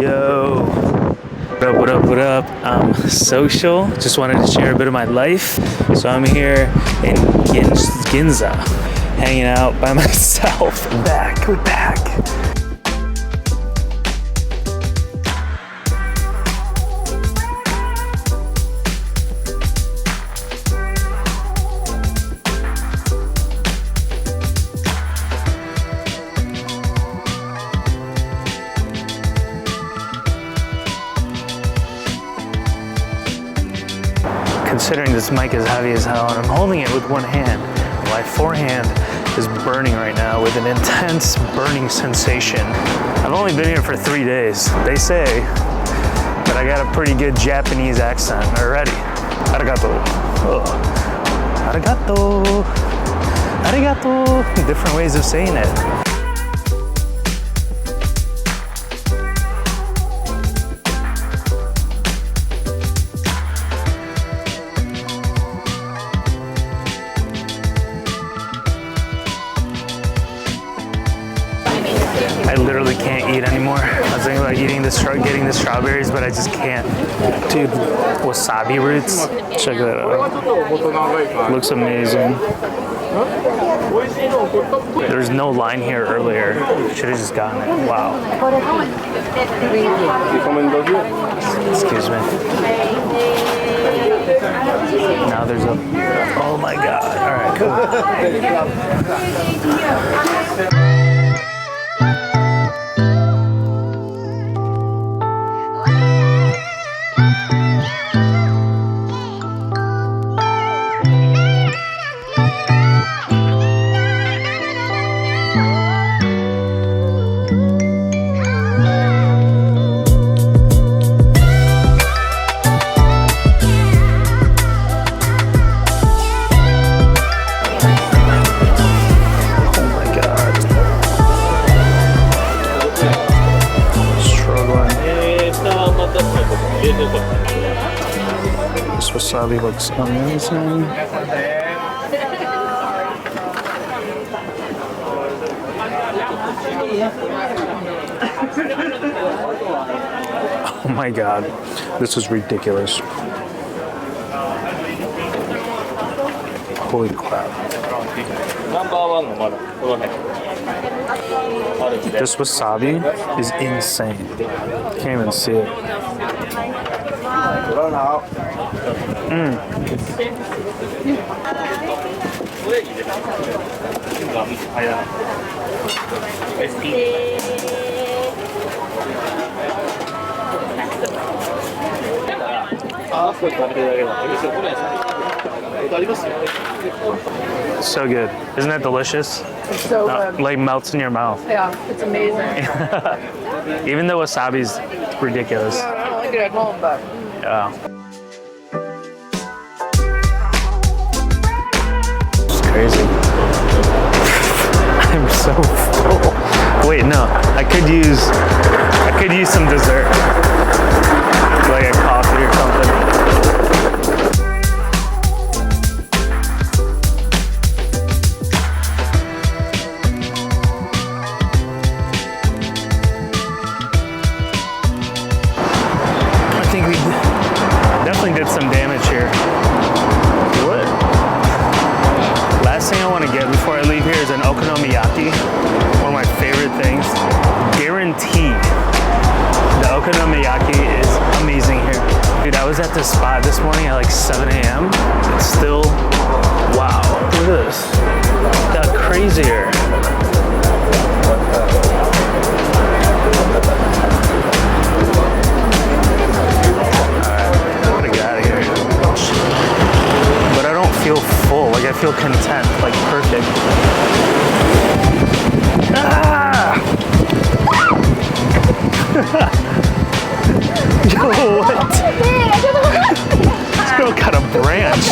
Yo, what up? I'm social. Just wanted to share a bit of my life. So I'm here in Ginza, hanging out by myself. We're back. Considering this mic is heavy as hell and I'm holding it with one hand, my forehand is burning right now with an intense burning sensation. I've only been here for 3 days. They say that I got a pretty good Japanese accent already. Arigato. Arigato. Different ways of saying it. I literally can't eat anymore. I was thinking about getting the strawberries, but I just can't. Dude, wasabi roots. Check that out. Looks amazing. There's no line here earlier. Should have just gotten it. Wow. Excuse me. Now there's a. Oh my god. All right, cool. This wasabi looks amazing. Oh my god, this is ridiculous. Holy crap. This wasabi is insane. Can't even see it. So good. Isn't that delicious? It's so good. Like melts in your mouth. Yeah, it's amazing. Even though wasabi's ridiculous. Yeah, I don't like it at home, but. Yeah. It's crazy. I'm so full. Wait, no. I could use some dessert. Like a coffee or something. I think we definitely did some damage here. What? Last thing I want to get before I leave here is an okonomiyaki. One of my favorite things. Guaranteed. The okonomiyaki is amazing here. Dude, I was at this spot this morning at like 7 a.m. It's still, wow, look at this. It got crazier. Full, like I feel content, like perfect. Ah! Yo, what? This girl got a branch.